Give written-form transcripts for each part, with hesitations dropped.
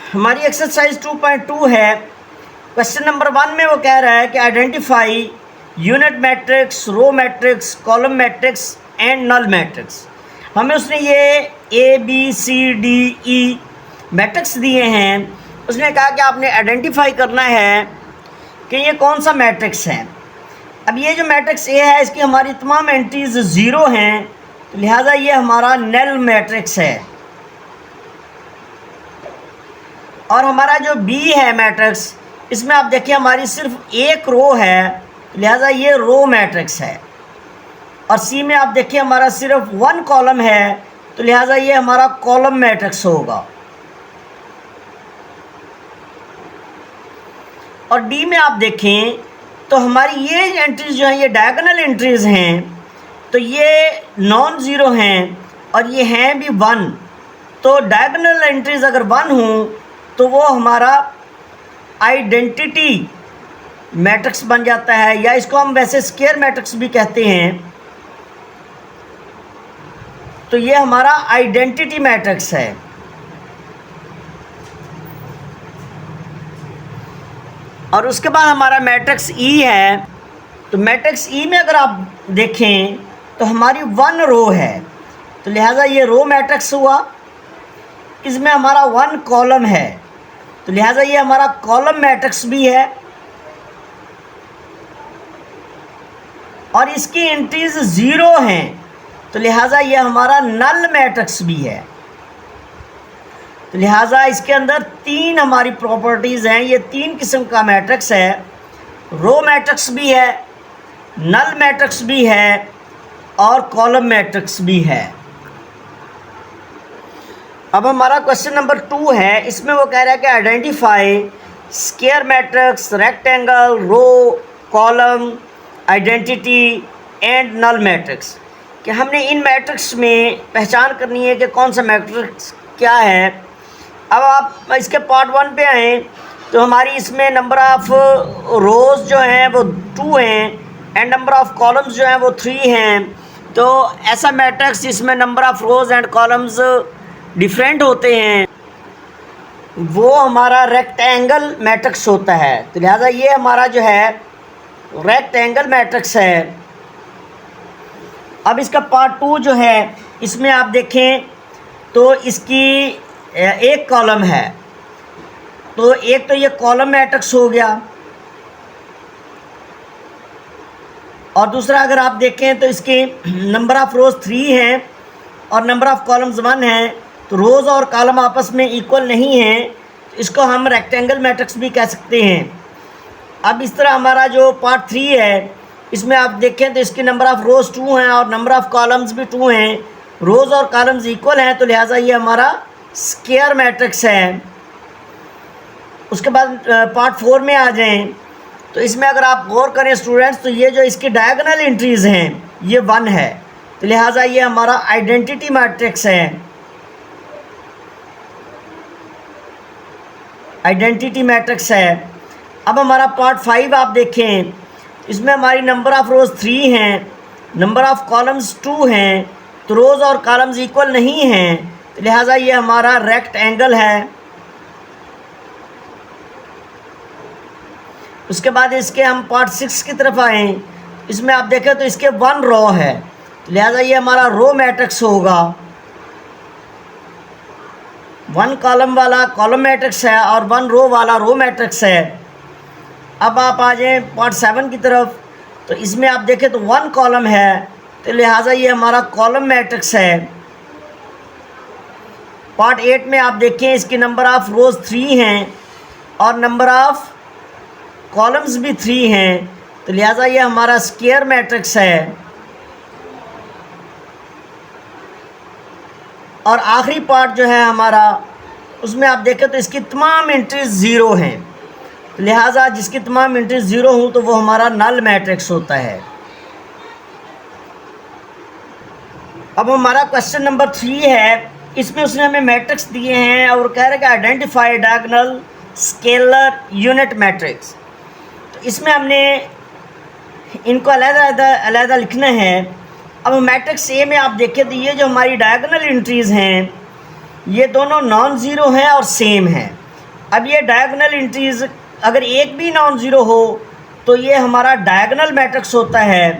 हमारी एक्सरसाइज 2.2 है। Question number 1 में वो कह रहा है कि identify unit matrix, row matrix, column matrix and null matrix. हमें उसने ये ABCDE मैट्रिक्स दिए हैं। उसने कहा कि आपने आइडेंटिफाई करना है कि ये कौन सा मैट्रिक्स है। अब ये जो मैट्रिक्स ए है इसकी हमारी तमाम एंट्रीज ज़ीरो हैं, तो लिहाजा ये हमारा नल मैट्रिक्स है। और हमारा जो बी है मैट्रिक्स, इसमें आप देखिए हमारी सिर्फ एक रो है, तो लिहाजा ये रो मैट्रिक्स है। और सी में आप देखिए हमारा सिर्फ 1 कॉलम है, तो लिहाजा ये हमारा कॉलम मैट्रिक्स होगा। और डी में आप देखें तो हमारी ये एंट्रीज जो हैं ये डायगोनल एंट्रीज हैं, तो ये नॉन ज़ीरो हैं और ये हैं भी 1। तो डायगोनल एंट्रीज अगर 1 हों तो वो हमारा आइडेंटिटी मैट्रिक्स बन जाता है, या इसको हम वैसे स्क्वायर मैट्रिक्स भी कहते हैं। तो ये हमारा आइडेंटिटी मैट्रिक्स है। और उसके बाद हमारा मैट्रिक्स ई है। तो मैट्रिक्स ई में अगर आप देखें तो हमारी 1 रो है, तो लिहाजा ये रो मैट्रिक्स हुआ। इसमें हमारा 1 कॉलम है, तो लिहाजा ये हमारा कॉलम मैट्रिक्स भी है। और इसकी एंट्रीज ज़ीरो हैं, तो लिहाजा ये हमारा नल मैट्रिक्स भी है। तो लिहाजा इसके अंदर 3 हमारी प्रॉपर्टीज़ हैं। ये 3 किस्म का मैट्रिक्स है। रो मैट्रिक्स भी है, नल मैट्रिक्स भी है और कॉलम मैट्रिक्स भी है। अब हमारा क्वेश्चन नंबर 2 है। इसमें वो कह रहा है कि identify square matrix, rectangle, row, column, identity and null matrix. कि हमने इन मैट्रिक्स में पहचान करनी है कि कौन सा मैट्रिक्स क्या है। अब आप इसके पार्ट 1 पे आएँ तो हमारी इसमें नंबर ऑफ़ रोज़ जो हैं वो 2 हैं एंड नंबर ऑफ़ कॉलम्स जो हैं वो 3 हैं। तो ऐसा मैट्रिक्स जिसमें number of rows and columns different होते हैं वो हमारा रेक्टेंगल मैट्रिक्स होता है। तो लिहाजा ये हमारा जो है रेक्टेंगल मैट्रिक्स है। अब इसका पार्ट 2 जो है इसमें आप देखें तो इसकी एक कॉलम है, तो एक तो ये कॉलम मैट्रिक्स हो गया। और दूसरा अगर आप देखें तो इसके नंबर ऑफ़ रोज़ 3 हैं और नंबर ऑफ़ कॉलम्स 1 हैं, तो रोज़ और कॉलम आपस में इक्वल नहीं हैं, तो इसको हम रेक्टेंगल मैट्रिक्स भी कह सकते हैं। अब इस तरह हमारा जो पार्ट 3 है इसमें आप देखें तो इसकी नंबर ऑफ़ रोज़ 2 हैं और नंबर ऑफ़ कॉलम्स भी 2 हैं, रोज़ और कॉलम्स इक्वल हैं, तो लिहाजा ये हमारा स्क्वायर मैट्रिक्स है। उसके बाद पार्ट 4 में आ जाएं तो इसमें अगर आप गौर करें स्टूडेंट्स, तो ये जो इसकी डायगोनल एंट्रीज़ हैं ये 1 है, तो लिहाजा ये हमारा आइडेंटिटी मैट्रिक्स है। आइडेंटिटी मैट्रिक्स है। अब हमारा पार्ट 5 आप देखें, इसमें हमारी नंबर ऑफ़ रोज़ 3 हैं, नंबर ऑफ़ कॉलम्स 2 हैं, तो रोज़ और कॉलम्स इक्वल नहीं हैं, तो लिहाजा ये हमारा रेक्टेंगल है। उसके बाद इसके हम पार्ट 6 की तरफ आएँ, इसमें आप देखें तो इसके 1 रो है, तो लिहाजा ये हमारा रो मैट्रिक्स होगा। 1 कॉलम वाला कॉलम मैट्रिक्स है और 1 रो वाला रो मैट्रिक्स है। अब आप आ जाएँ पार्ट 7 की तरफ, तो इसमें आप देखें तो 1 कॉलम है, तो लिहाजा ये हमारा कॉलम मैट्रिक्स है। पार्ट 8 में आप देखें इसकी नंबर ऑफ़ रोज़ 3 हैं और नंबर ऑफ़ कॉलम्स भी 3 हैं, तो लिहाजा ये हमारा स्क्वायर मैट्रिक्स है। और आखिरी पार्ट जो है हमारा, उसमें आप देखें तो इसकी तमाम एंट्रीज ज़ीरो हैं, तो लिहाजा जिसकी तमाम एंट्रीज ज़ीरो हों तो वो हमारा नल मैट्रिक्स होता है। अब हमारा क्वेश्चन नंबर 3 है। इसमें उसने हमें मैट्रिक्स दिए हैं और कह रहा है कि identify diagonal scalar unit matrix. तो इसमें हमने इनको अलग-अलग लिखना है। अब मैट्रिक्स ए में आप देखें तो ये जो हमारी डायगोनल एंट्रीज़ हैं ये दोनों नॉन ज़ीरो हैं और सेम हैं। अब ये डायगोनल एंट्रीज अगर एक भी नॉन ज़ीरो हो तो ये हमारा डायगोनल मैट्रिक्स होता है।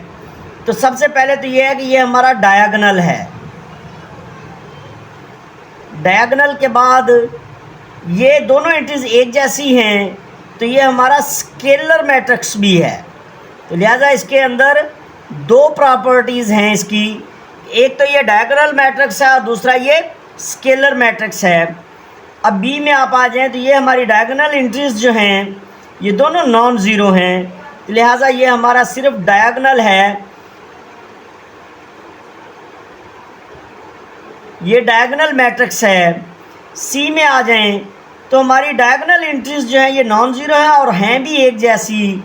तो सबसे पहले तो ये है कि ये हमारा डायगोनल है। डायगोनल के बाद ये दोनों एंट्रीज एक जैसी हैं तो ये हमारा स्केलर मैट्रिक्स भी है। तो लिहाजा इसके अंदर दो प्रॉपर्टीज़ हैं इसकी, एक तो ये डायगोनल मैट्रिक्स है और दूसरा ये स्केलर मैट्रिक्स है। अब बी में आप आ जाएं तो ये हमारी डायगोनल एंट्रीज जो हैं ये दोनों नॉन ज़ीरो हैं, लिहाजा ये हमारा सिर्फ डायगोनल है। ये डायगोनल मैट्रिक्स है। सी में आ जाएं तो हमारी डायगोनल एंट्रीज जो हैं ये नॉन ज़ीरो हैं और हैं भी एक जैसी,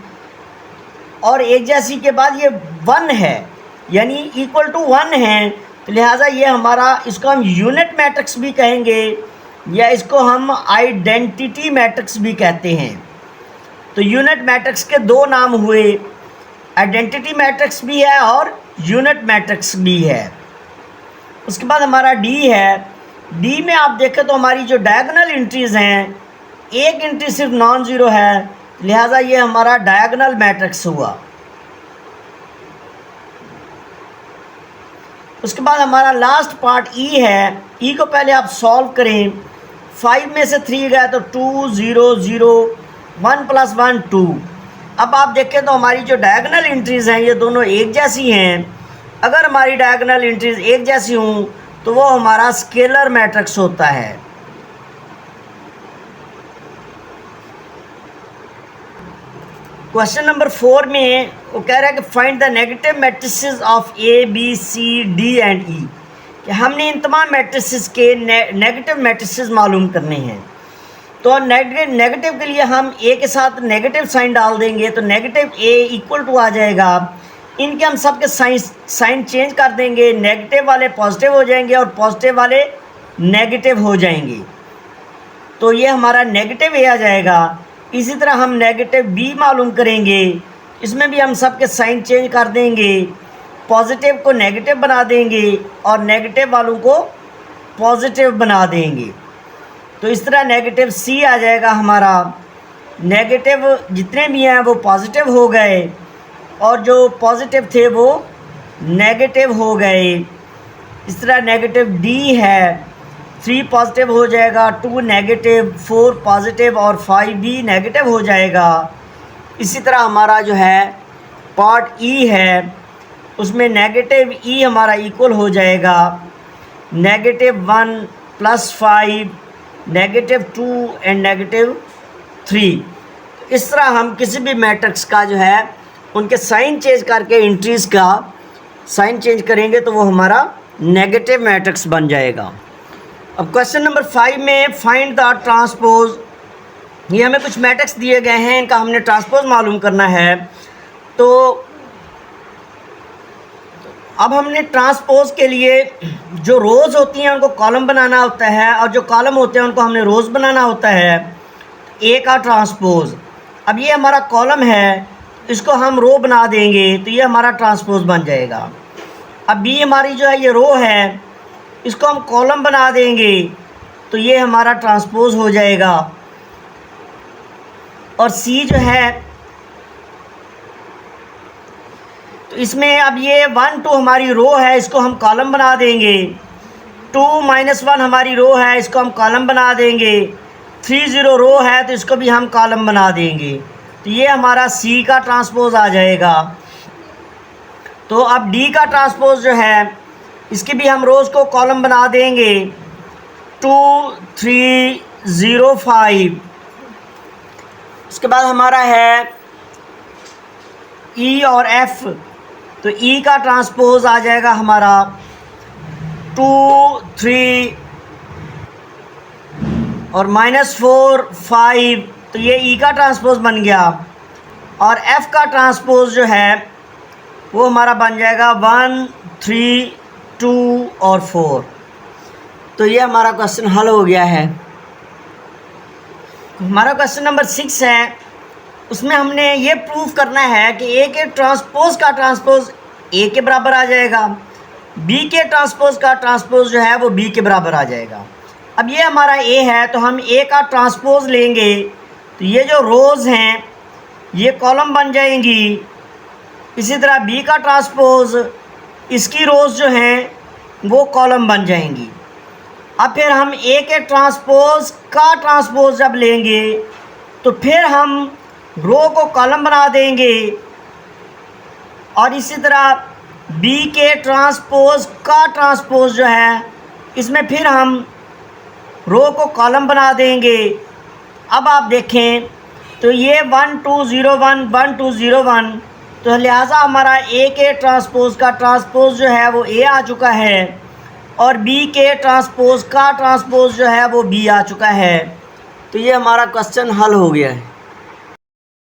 और एक जैसी के बाद ये वन है यानी इक्वल टू वन है। तो लिहाजा ये हमारा, इसको हम यूनिट मैट्रिक्स भी कहेंगे या इसको हम आइडेंटिटी मैट्रिक्स भी कहते हैं। तो यूनिट मैट्रिक्स के दो नाम हुए, आइडेंटिटी मैट्रिक्स भी है और यूनिट मैट्रिक्स भी है। उसके बाद हमारा डी है। डी में आप देखें तो हमारी जो डायगोनल एंट्रीज हैं एक एंट्री सिर्फ नॉन ज़ीरो है, लिहाजा ये हमारा डायगोनल मैट्रिक्स हुआ। उसके बाद हमारा लास्ट पार्ट ई है। ई को पहले आप सॉल्व करें। 5 में से 3 गया तो 2 0 0 1 + 1 2। अब आप देखें तो हमारी जो डायगोनल एंट्रीज हैं ये दोनों एक जैसी हैं। अगर हमारी डायगोनल एंट्रीज एक जैसी हों तो वो हमारा स्केलर मैट्रिक्स होता है। क्वेश्चन नंबर 4 में वो कह रहा है कि find the negative matrices of A B C D and E, कि हमने इन तमाम मैट्रिसेस के नेगेटिव मैट्रिसेस मालूम करने हैं। तो नेगेटिव के लिए हम ए के साथ नेगेटिव साइन डाल देंगे तो नेगेटिव ए इक्वल टू आ जाएगा। इनके हम सब के साइन चेंज कर देंगे, नेगेटिव वाले पॉजिटिव हो जाएंगे और पॉजिटिव वाले नेगेटिव हो जाएंगे। तो ये हमारा नेगेटिव ए आ जाएगा। इसी तरह हम नेगेटिव बी मालूम करेंगे, इसमें भी हम सब के साइन चेंज कर देंगे, पॉजिटिव को नेगेटिव बना देंगे और नेगेटिव वालों को पॉजिटिव बना देंगे। तो इस तरह नेगेटिव सी आ जाएगा हमारा। नेगेटिव जितने भी हैं वो पॉजिटिव हो गए और जो पॉजिटिव थे वो नेगेटिव हो गए। इस तरह नेगेटिव डी है, 3 पॉजिटिव हो जाएगा, 2 नेगेटिव, 4 पॉजिटिव और 5 भी नेगेटिव हो जाएगा। इसी तरह हमारा जो है पार्ट ई है, उसमें नेगेटिव ई हमारा इक्वल हो जाएगा -1 + 5, -2 एंड -3। इस तरह हम किसी भी मैट्रिक्स का जो है उनके साइन चेंज करके एंट्रीज़ का साइन चेंज करेंगे तो वो हमारा नेगेटिव मैट्रिक्स बन जाएगा। अब क्वेश्चन नंबर 5 में फाइंड द ट्रांसपोज, ये हमें कुछ मैट्रिक्स दिए गए हैं, इनका हमने ट्रांसपोज मालूम करना है। तो अब हमने ट्रांसपोज के लिए जो रोज़ होती हैं उनको कॉलम बनाना होता है और जो कॉलम होते हैं उनको हमने रोज़ बनाना होता है। ए का ट्रांसपोज, अब ये हमारा कॉलम है, इसको हम रो बना देंगे तो ये हमारा ट्रांसपोज बन जाएगा। अब बी हमारी जो है ये रो है, इसको हम कॉलम बना देंगे तो ये हमारा ट्रांसपोज हो जाएगा। और सी जो है तो इसमें अब ये 1 2 हमारी रो है, इसको हम कॉलम बना देंगे। 2 - 1 हमारी रो है, इसको हम कॉलम बना देंगे। 3 0 रो है तो इसको भी हम कॉलम बना देंगे। तो ये हमारा सी का ट्रांसपोज आ जाएगा। तो अब डी का ट्रांसपोज जो है इसकी भी हम रोज़ को कॉलम बना देंगे। 2 3 0 5। उसके बाद हमारा है ई और एफ़, तो ई का ट्रांसपोज आ जाएगा हमारा 2 3 और -4 5, तो ये ई का ट्रांसपोज बन गया। और एफ़ का ट्रांसपोज जो है वो हमारा बन जाएगा 1 3 2 और 4। तो ये हमारा क्वेश्चन हल हो गया है। हमारा क्वेश्चन नंबर 6 है, उसमें हमने ये प्रूव करना है कि ए के ट्रांसपोज का ट्रांसपोज ए के बराबर आ जाएगा, बी के ट्रांसपोज का ट्रांसपोज जो है वो बी के बराबर आ जाएगा। अब ये हमारा ए है तो हम ए का ट्रांसपोज लेंगे तो ये जो रोज़ हैं ये कॉलम बन जाएंगी। इसी तरह बी का ट्रांसपोज, इसकी रोज़ जो हैं वो कॉलम बन जाएंगी। अब फिर हम ए के ट्रांसपोज का ट्रांसपोज जब लेंगे तो फिर हम रो को कॉलम बना देंगे और इसी तरह बी के ट्रांसपोज का ट्रांसपोज जो है इसमें फिर हम रो को कॉलम बना देंगे। अब आप देखें तो ये 1 2 0 1 1 2 0 1, तो लिहाजा हमारा ए के ट्रांसपोज का ट्रांसपोज जो है वो ए आ चुका है और बी के ट्रांसपोज का ट्रांसपोज जो है वो बी आ चुका है। तो ये हमारा क्वेश्चन हल हो गया है।